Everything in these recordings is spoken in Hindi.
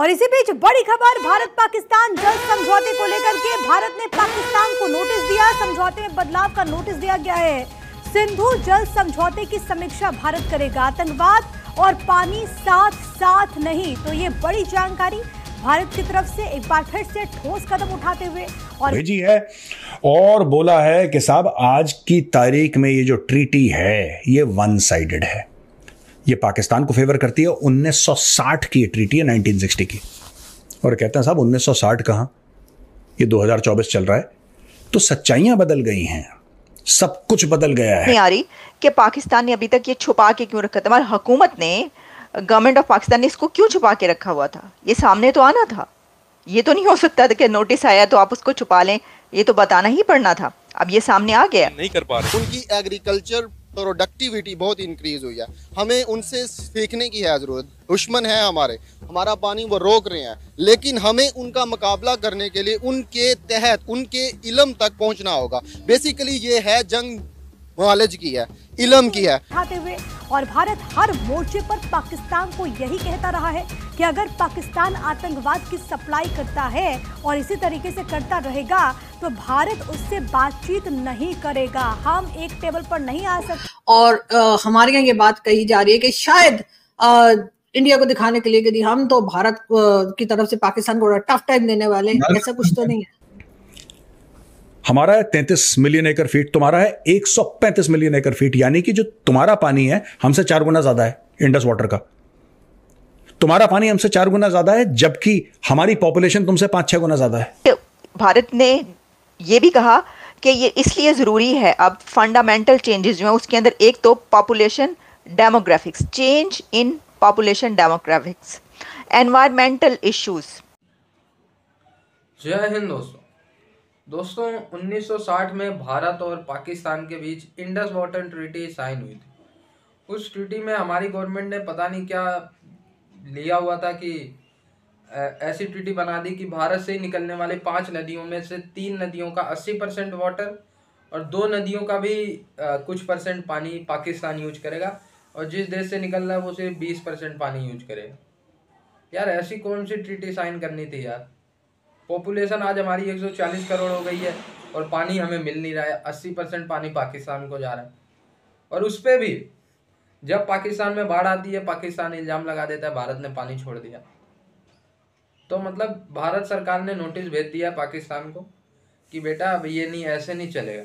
और इसी बीच बड़ी खबर, भारत पाकिस्तान जल समझौते को लेकर के भारत ने पाकिस्तान को नोटिस दिया। समझौते में बदलाव का नोटिस दिया गया है। सिंधु जल समझौते की समीक्षा भारत करेगा। आतंकवाद और पानी साथ साथ नहीं, तो ये बड़ी जानकारी भारत की तरफ से एक बार फिर से ठोस कदम उठाते हुए और भेजी है और बोला है कि साहब आज की तारीख में ये जो ट्रीटी है ये वन साइडेड है, ये पाकिस्तान को फेवर करती है। 1960 की ट्रीटी है, 1960 की। और कहते हैं साहब 1960 कहां, ये 2024 चल रहा है। तो सच्चाइयां बदल गई हैं, सब कुछ बदल गया है। नहीं आ रही कि पाकिस्तान ने अभी तक ये छुपा के क्यों रखा था, हमारी हुकूमत ने, गवर्नमेंट ऑफ पाकिस्तान ने इसको क्यों छुपा के रखा हुआ था? ये सामने तो आना था। ये तो नहीं हो सकता था कि नोटिस आया तो आप उसको छुपा लें, ये तो बताना ही पड़ना था। अब ये सामने आ गया। नहीं कर पा रहे। उनकी एग्रीकल्चर प्रोडक्टिविटी बहुत इंक्रीज हुई है, हमें उनसे सीखने की है जरूरत। दुश्मन है हमारा पानी वो रोक रहे हैं, लेकिन हमें उनका मुकाबला करने के लिए उनके तहत, उनके इल्म तक पहुंचना होगा। बेसिकली ये है जंग नॉलेज की है, इल्म की है। उठाते हुए और भारत हर मोर्चे पर पाकिस्तान को यही कहता रहा है कि अगर पाकिस्तान आतंकवाद की सप्लाई करता है और इसी तरीके से करता रहेगा तो भारत उससे बातचीत नहीं करेगा, हम एक टेबल पर नहीं आ सकते। और हमारे यहाँ ये बात कही जा रही है कि शायद इंडिया को दिखाने के लिए कि हम तो भारत की तरफ से पाकिस्तान को टफ टाइम देने वाले, ऐसा कुछ तो नहीं है। हमारा है 33 मिलियन एकड़ फीट, तुम्हारा है 135 मिलियन एकड़ फीट, यानी कि जो तुम्हारा पानी है हमसे 4 गुना ज्यादा है। इंडस वाटर का तुम्हारा पानी हमसे 4 गुना ज्यादा है, जबकि हमारी पॉपुलेशन तुमसे 5-6 गुना ज्यादा है। भारत ने यह भी कहा कि ये इसलिए जरूरी है, अब फंडामेंटल चेंजेस जो है उसके अंदर एक तो population demographics, change in population demographics, environmental issues. जय हिंद दोस्तों 1960 में भारत और पाकिस्तान के बीच इंडस वाटर ट्रीटी साइन हुई थी। उस ट्रीटी में हमारी गवर्नमेंट ने पता नहीं क्या लिया हुआ था कि ऐसी ट्रीटी बना दी कि भारत से ही निकलने वाले 5 नदियों में से 3 नदियों का 80% वाटर और 2 नदियों का भी कुछ परसेंट पानी पाकिस्तान यूज करेगा, और जिस देश से निकल रहा है वो सिर्फ 20% पानी यूज करेगा। यार ऐसी कौन सी ट्रीटी साइन करनी थी यार? पॉपुलेशन आज हमारी 140 करोड़ हो गई है और पानी हमें मिल नहीं रहा है। 80% पानी पाकिस्तान को जा रहा है, और उस पर भी जब पाकिस्तान में बाढ़ आती है पाकिस्तान इल्ज़ाम लगा देता है भारत ने पानी छोड़ दिया। तो मतलब भारत सरकार ने नोटिस भेज दिया पाकिस्तान को कि बेटा अब ये नहीं, ऐसे नहीं चलेगा।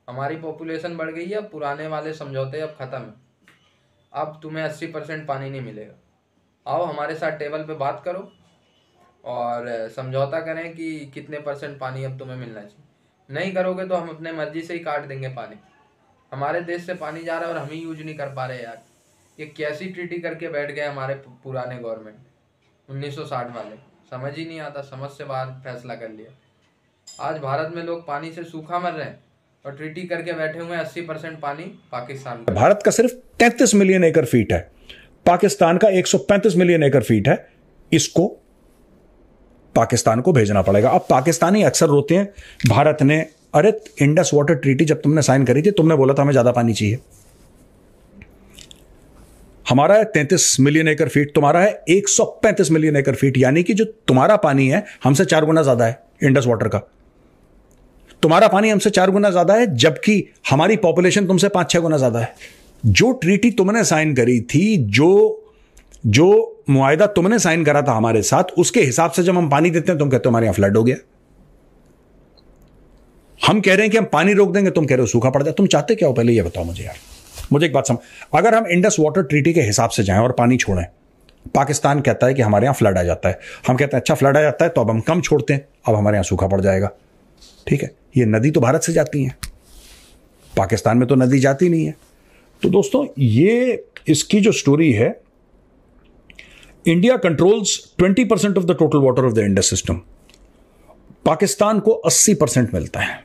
हमारी पॉपुलेशन बढ़ गई है, पुराने वाले समझौते अब ख़त्म है, अब तुम्हें 80% पानी नहीं मिलेगा। आओ हमारे साथ टेबल पे बात करो और समझौता करें कि कितने % पानी अब तुम्हें मिलना चाहिए। नहीं करोगे तो हम अपने मर्जी से ही काट देंगे पानी। हमारे देश से पानी जा रहा है और हम ही यूज नहीं कर पा रहे यार। ये कैसी ट्रीटी करके बैठ गए हमारे पुराने गवर्नमेंट 1960 वाले, समझ ही नहीं आता, समझ से बाहर फैसला कर लिया। आज भारत में लोग पानी से सूखा मर रहे हैं और ट्रीटी करके बैठे हुए हैं 80% पानी पाकिस्तान का। भारत का सिर्फ 33 मिलियन एकड़ फीट है, पाकिस्तान का 135 मिलियन एकड़ फीट है। इसको पाकिस्तान को भेजना पड़ेगा। अब पाकिस्तानी अक्सर रोते हैं भारत ने, अरे इंडस वाटर ट्रीटी जब तुमने साइन करी थी तुमने बोला था हमें ज्यादा पानी चाहिए। हमारा है 33 मिलियन एकड़ फीट, तुम्हारा है 135 मिलियन एकड़ फीट, यानी कि जो तुम्हारा पानी है हमसे 4 गुना ज्यादा है। इंडस वाटर का तुम्हारा पानी हमसे 4 गुना ज्यादा है, जबकि हमारी पॉपुलेशन तुमसे 5-6 गुना ज्यादा है। जो ट्रीटी तुमने साइन करी थी, जो मुआहिदा तुमने साइन करा था हमारे साथ, उसके हिसाब से जब हम पानी देते हैं तुम कहते हो हमारे यहां फ्लड हो गया। हम कह रहे हैं कि हम पानी रोक देंगे, तुम कह रहे हो सूखा पड़ जाए। तुम चाहते क्या हो पहले ये बताओ मुझे यार। मुझे एक बात समझ, अगर हम इंडस वाटर ट्रीटी के हिसाब से जाएं और पानी छोड़ें, पाकिस्तान कहता है कि हमारे यहां फ्लड आ जाता है, हम कहते हैं अच्छा फ्लड आ जाता है तो अब हम कम छोड़ते हैं, अब हमारे यहां सूखा पड़ जाएगा। ठीक है, ये नदी तो भारत से जाती है, पाकिस्तान में तो नदी जाती नहीं है। तो दोस्तों ये इसकी जो स्टोरी है, India controls 20% of the total water of the Indus system, Pakistan को 80% मिलता है।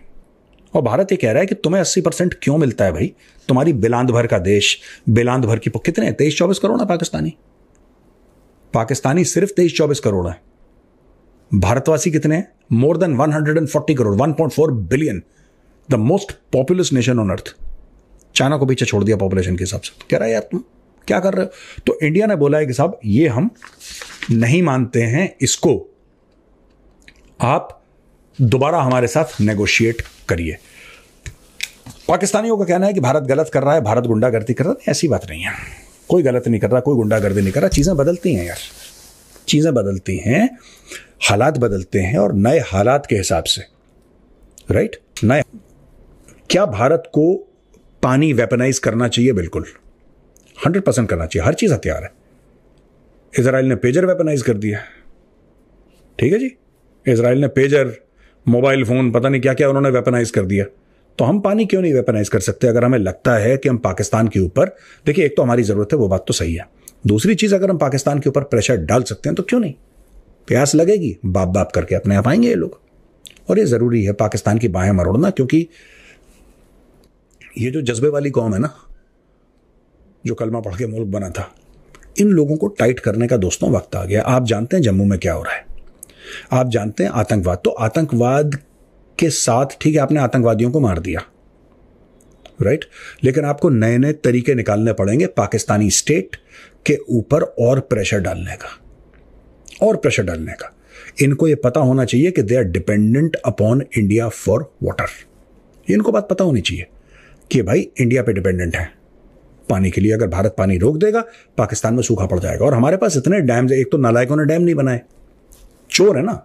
और भारत ये कह रहा है कि तुम्हें 80% क्यों मिलता है भाई? तुम्हारी बिलांद भर का देश, बिलांद भर की कितने 23-24 करोड़ है पाकिस्तानी सिर्फ 23-24 करोड़ है। भारतवासी कितने हैं? More than 140 crore, 1.4 billion, the most populous nation on earth. China को पीछे छोड़ दिया पॉपुलेशन के हिसाब से। कह रहा है यार तुम क्या कर रहे हो? तो इंडिया ने बोला है कि साहब ये हम नहीं मानते हैं, इसको आप दोबारा हमारे साथ नेगोशिएट करिए। पाकिस्तानियों का कहना है कि भारत गलत कर रहा है, भारत गुंडागर्दी कर रहा है। ऐसी बात नहीं है, कोई गलत नहीं कर रहा, कोई गुंडागर्दी नहीं कर रहा। चीज़ें बदलती हैं यार, चीज़ें बदलती हैं, हालात बदलते हैं, और नए हालात के हिसाब से, राइट, नए। क्या भारत को पानी वेपनाइज करना चाहिए? बिल्कुल 100% करना चाहिए, हर चीज़ हथियार है। इजराइल ने पेजर वेपनाइज कर दिया, ठीक है जी, इजराइल ने पेजर, मोबाइल फोन, पता नहीं क्या क्या उन्होंने वेपनाइज कर दिया। तो हम पानी क्यों नहीं वेपनाइज कर सकते? अगर हमें लगता है कि हम पाकिस्तान के ऊपर, देखिए एक तो हमारी जरूरत है, वो बात तो सही है। दूसरी चीज, अगर हम पाकिस्तान के ऊपर प्रेशर डाल सकते हैं तो क्यों नहीं? प्यास लगेगी, बाप बाप करके अपने आप आएंगे ये लोग। और ये जरूरी है पाकिस्तान की बाहें मरोड़ना, क्योंकि ये जो जज्बे वाली कौम है ना, जो कलमा पढ़ के मुल्क बना था, इन लोगों को टाइट करने का दोस्तों वक्त आ गया। आप जानते हैं जम्मू में क्या हो रहा है, आप जानते हैं आतंकवाद, तो आतंकवाद के साथ, ठीक है, आपने आतंकवादियों को मार दिया, राइट, लेकिन आपको नए नए तरीके निकालने पड़ेंगे पाकिस्तानी स्टेट के ऊपर और प्रेशर डालने का, और प्रेशर डालने का। इनको ये पता होना चाहिए कि they are dependent upon India for water. इनको बात पता होनी चाहिए कि भाई इंडिया पे डिपेंडेंट है पानी के लिए। अगर भारत पानी रोक देगा, पाकिस्तान में सूखा पड़ जाएगा। और हमारे पास इतने डैम्स, एक तो नालायकों ने डैम नहीं बनाए, चोर है ना,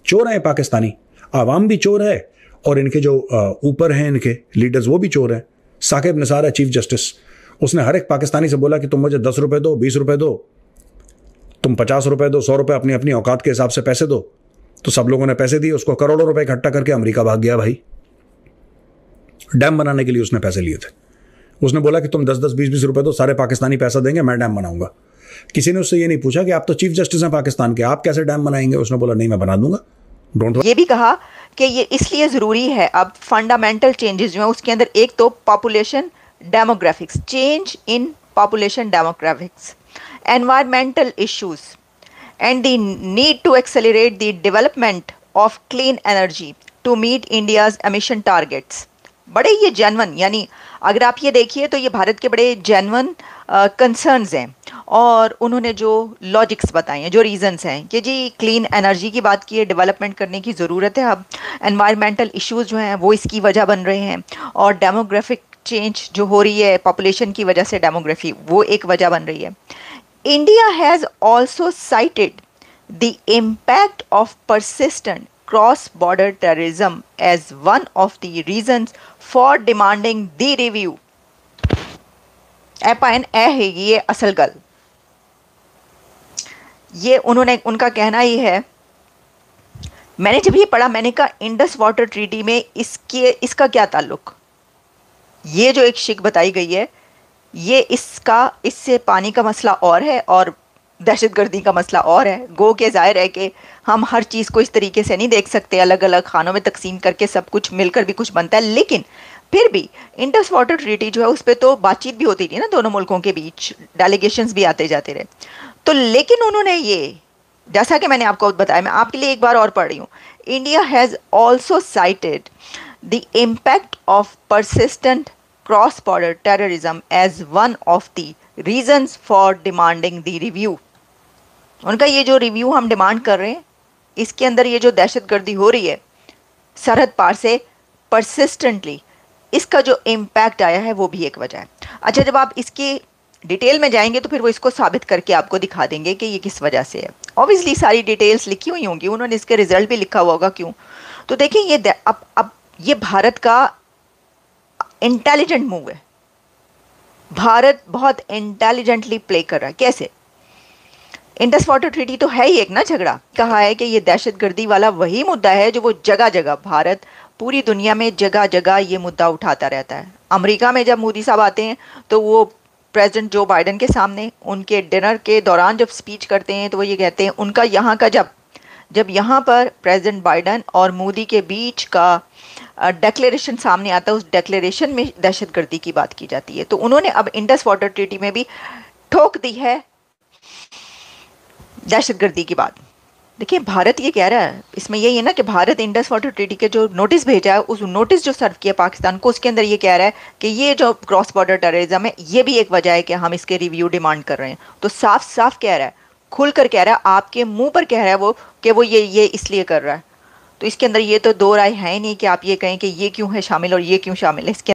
चोर है पाकिस्तानी, आवाम भी चोर है, और इनके जो ऊपर हैं इनके लीडर्स वो भी चोर हैं। साकिब निसार है चीफ जस्टिस, उसने हर एक पाकिस्तानी से बोला कि तुम मुझे 10 रुपए दो, 20 रुपए दो, तुम 50 रुपए दो, 100 रुपए, अपनी अपनी औकात के हिसाब से पैसे दो। तो सब लोगों ने पैसे दिए, उसको करोड़ों रुपए इकट्ठा करके अमेरिका भाग गया भाई। डैम बनाने के लिए उसने पैसे लिए थे। उसने बोला कि तुम 10-10, 20-20 रुपए दो, सारे पाकिस्तानी पैसा देंगे, मैं डैम बनाऊंगा। किसी ने उससे ये नहीं पूछा कि आप तो चीफ जस्टिस हैं पाकिस्तान के, आप कैसे डैम बनाएंगे? उसने बोला नहीं, मैं बना दूंगा। ये भी कहा कि ये इसलिए ज़रूरी है अब फंडामेंटल चेंजेस जो है उसके अंदर, एक तो population demographics, change in population demographics, environmental issues and the need to accelerate the development of clean energy to meet India's emission targets. बड़े ये जेन्युइन, यानी अगर आप ये देखिए तो ये भारत के बड़े जेन्युइन कंसर्न्स हैं, और उन्होंने जो लॉजिक्स बताए हैं, जो रीजंस हैं कि जी क्लीन एनर्जी की बात की है, डेवलपमेंट करने की ज़रूरत है, अब एनवायरमेंटल इश्यूज जो हैं वो इसकी वजह बन रहे हैं, और डेमोग्राफिक चेंज जो हो रही है पॉपुलेशन की वजह से, डेमोग्राफी वो एक वजह बन रही है। India has also cited the impact of persistent cross-border terrorism as one of the reasons for demanding the review. एपाइन ए है ये असल गल, ये उन्होंने, उनका कहना ही है। मैंने जब ये पढ़ा, मैंने कहा इंडस वाटर ट्रीटी में इसका क्या ताल्लुक? ये जो एक शिक बताई गई है, ये इससे पानी का मसला और है और दहशतगर्दी का मसला और है। गो के ज़ाहिर है कि हम हर चीज़ को इस तरीके से नहीं देख सकते, अलग अलग खानों में तकसीम करके सब कुछ मिलकर भी कुछ बनता है, लेकिन फिर भी इंडस वाटर ट्रीटी जो है उस पर तो बातचीत भी होती थी ना दोनों मुल्कों के बीच, डेलीगेशंस भी आते जाते रहे। तो लेकिन उन्होंने ये, जैसा कि मैंने आपको बताया, मैं आपके लिए एक बार और पढ़ रही हूँ, India has also cited the impact of persistent cross border terrorism as one of the reasons for demanding the review. उनका ये जो रिव्यू हम डिमांड कर रहे हैं, इसके अंदर ये जो दहशतगर्दी हो रही है सरहद पार से परसिस्टेंटली, इसका जो इम्पैक्ट आया है वो भी एक वजह है। अच्छा, जब आप इसकी डिटेल में जाएंगे तो फिर वो इसको साबित करके आपको दिखा देंगे कि ये किस वजह से है। ऑब्वियसली सारी डिटेल्स लिखी हुई होंगी, उन्होंने इसके रिजल्ट भी लिखा हुआ होगा, क्यों? तो देखिए ये अब ये भारत का इंटेलिजेंट मूव है। भारत बहुत इंटेलिजेंटली प्ले कर रहा है। कैसे? इंडस वाटर ट्रीटी तो है ही एक ना झगड़ा, कहा है कि ये दहशतगर्दी वाला वही मुद्दा है जो वो जगह जगह, भारत पूरी दुनिया में जगह जगह ये मुद्दा उठाता रहता है। अमेरिका में जब मोदी साहब आते हैं तो वो प्रेसिडेंट जो बाइडन के सामने उनके डिनर के दौरान जब स्पीच करते हैं तो वो ये कहते हैं, उनका यहाँ का जब यहाँ पर प्रेसिडेंट बाइडन और मोदी के बीच का डेक्लेरेशन सामने आता है, उस डेक्लेरेशन में दहशतगर्दी की बात की जाती है। तो उन्होंने अब इंडस वाटर ट्रीटी में भी ठोक दी है दहशतगर्दी की बात। देखिए भारत ये कह रहा है, इसमें यही है ना कि भारत इंडस वाटर ट्रीटी के जो नोटिस भेजा है, उस नोटिस जो सर्व किया पाकिस्तान को, उसके अंदर ये कह रहा है कि ये जो क्रॉस बॉर्डर टेररिज्म है, ये भी एक वजह है कि हम इसके रिव्यू डिमांड कर रहे हैं। तो साफ साफ कह रहा है, खुलकर कह रहा है, आपके मुंह पर कह रहा है वो कि वो ये इसलिए कर रहा है। तो इसके अंदर ये तो दो राय है ही नहीं कि आप ये कहें कि ये क्यों है शामिल और ये क्यों शामिल है। इसके